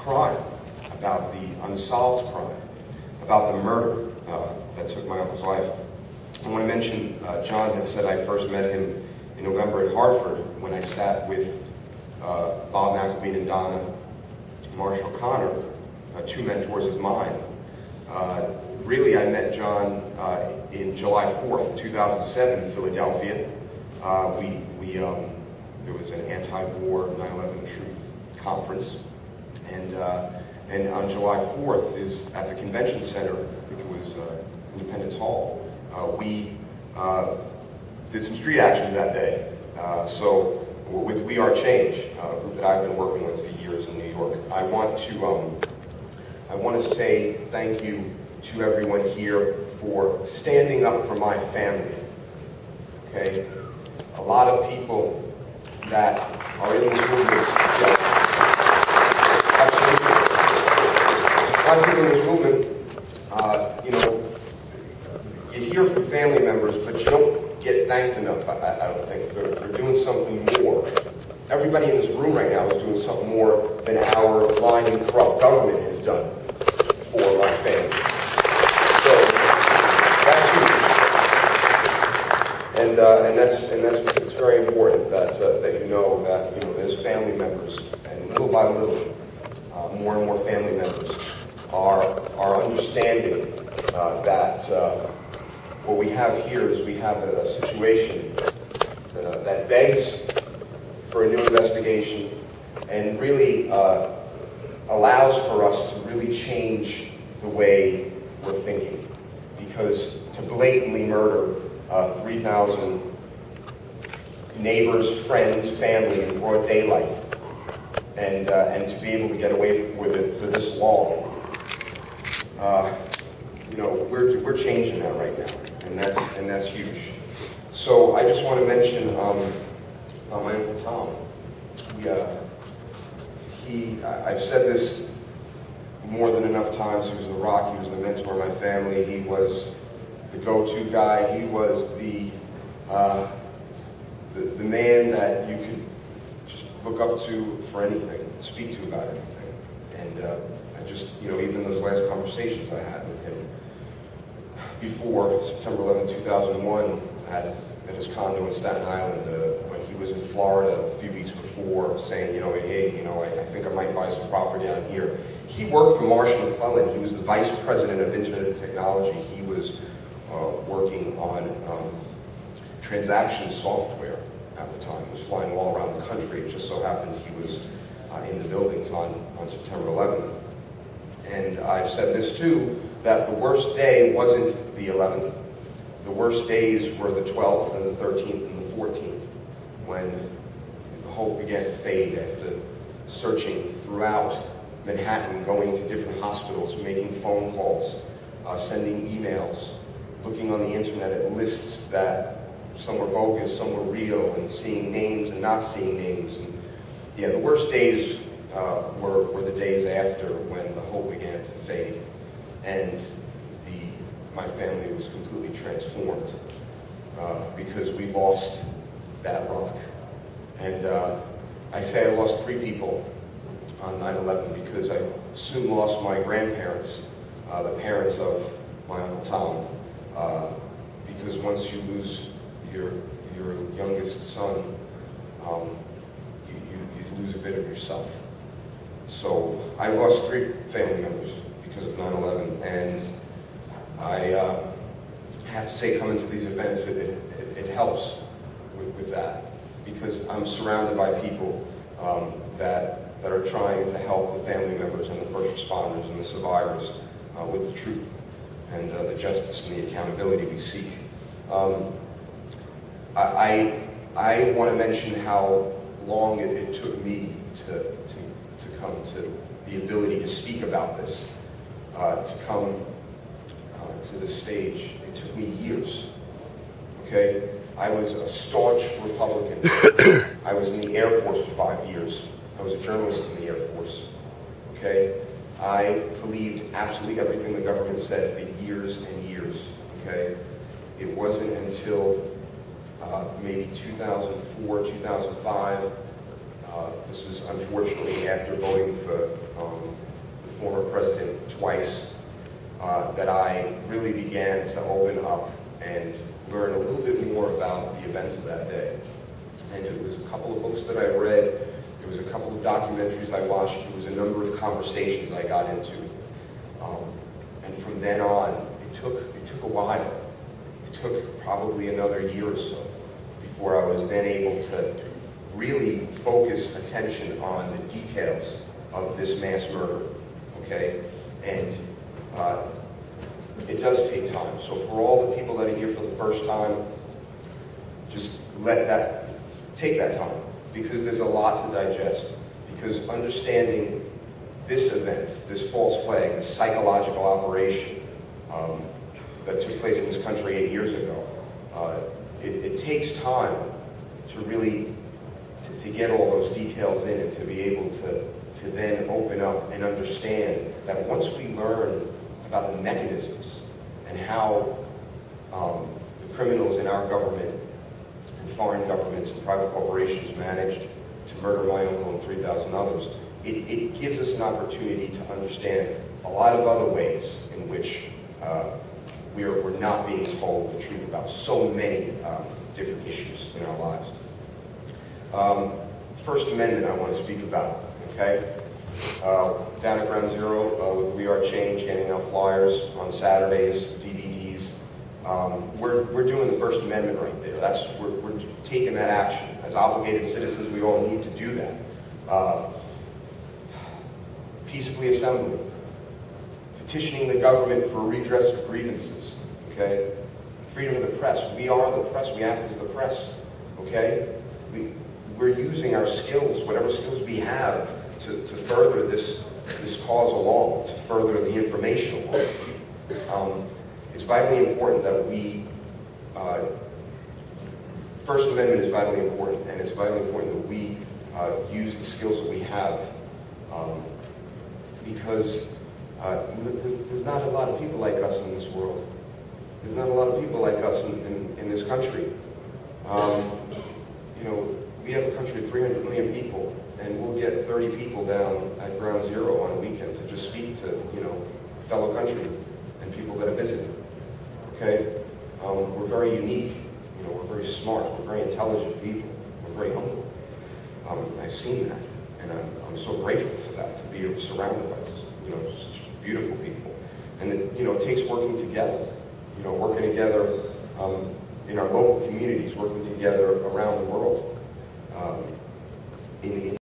crime, about the unsolved crime, about the murder that took my uncle's life. I want to mention, John had said I first met him in November at Hartford when I sat with Bob McElveen and Donna Marshall Connor, two mentors of mine. Really, I met John in July 4th, 2007 in Philadelphia. There was an anti-war 9/11 Truth conference, and on July 4th is at the convention center. I think it was Independence Hall. We did some street actions that day. So with We Are Change, a group that I've been working with for years in New York, I want to say thank you to everyone here for standing up for my family. Okay, a lot of people that are in this movement, yes, absolutely. A lot of people in this movement, you know, you hear from family members, but you don't get thanked enough, I don't think, for doing something more. Everybody in this room right now is doing something more than our lying and corrupt government has done for my family. So that's huge, and it's very important that you know that there's family members, and little by little, more and more family members are understanding that what we have here is we have a situation that begs for a new investigation and really allows for us to really change the way we're thinking. Because to blatantly murder 3,000 neighbors, friends, family in broad daylight, and to be able to get away with it for this long, we're changing that right now, and that's huge. So I just want to mention my Uncle Tom. I've said this more than enough times. He was the rock. He was the mentor of my family. He was the go-to guy. He was the man that you could just look up to for anything, speak to about anything. And I just, even those last conversations I had with him before September 11, 2001, at his condo in Staten Island, when he was in Florida a few weeks before, saying, hey, I think I might buy some property out here. He worked for Marsh & McLennan. He was the vice president of Internet and Technology. He was working on transaction software at the time. He was flying all around the country. It just so happened he was in the buildings on September 11th. And I've said this too, that the worst day wasn't the 11th. The worst days were the 12th and the 13th and the 14th, when the hope began to fade after searching throughout Manhattan, going to different hospitals, making phone calls, sending emails, looking on the internet at lists that some were bogus, some were real, and seeing names and not seeing names. And yeah, the worst days were the days after, when the hope began to fade, and my family was completely transformed because we lost that rock. And I say I lost 3 people on 9/11 because I soon lost my grandparents, the parents of my Uncle Tom, because once you lose your youngest son, you lose a bit of yourself. So I lost 3 family members because of 9/11, and I have to say, coming to these events, it helps with that, because I'm surrounded by people that are trying to help the family members and the first responders and the survivors with the truth and the justice and the accountability we seek. I want to mention how long it took me to come to the ability to speak about this, to come to the stage. It took me years. Okay, I was a staunch Republican. I was in the Air Force for 5 years. I was a journalist in the Air Force. Okay, I believed absolutely everything the government said for years and years. Okay, it wasn't until maybe 2004, 2005. This was unfortunately after voting for former president twice, that I really began to open up and learn a little bit more about the events of that day. And it was a couple of books that I read, there was a couple of documentaries I watched, there was a number of conversations I got into. And from then on, it took a while. It took probably another year or so before I was then able to really focus attention on the details of this mass murder, okay? And it does take time. So for all the people that are here for the first time, just take that time, because there's a lot to digest. Because understanding this event, this false flag, this psychological operation that took place in this country 8 years ago, it takes time to really to get all those details in and to be able to then open up and understand that once we learn about the mechanisms and how the criminals in our government and foreign governments and private corporations managed to murder my uncle and 3,000 others, it gives us an opportunity to understand a lot of other ways in which we're not being told the truth about so many different issues in our lives. First Amendment I want to speak about, okay? Down at Ground Zero with We Are Change, handing out flyers on Saturdays, DVDs. We're doing the First Amendment right there. We're taking that action. As obligated citizens, we all need to do that. Peaceably assembling, petitioning the government for redress of grievances, okay? Freedom of the press. We are the press. We act as the press, okay? We're using our skills, whatever skills we have, to further this cause along, to further the information along. It's vitally important that we, First Amendment is vitally important, and it's vitally important that we use the skills that we have, because there's not a lot of people like us in this world. There's not a lot of people like us in this country. You know, we have a country of 300 million people, and we'll get 30 people down at Ground Zero on a weekend to just speak to, you know, fellow countrymen and people that are visiting. Okay? We're very unique. You know, we're very smart. We're very intelligent people. We're very humble. I've seen that, and I'm so grateful for that, to be surrounded by, you know, such beautiful people. And it, you know, it takes working together. You know, working together in our local communities, working together around the world. In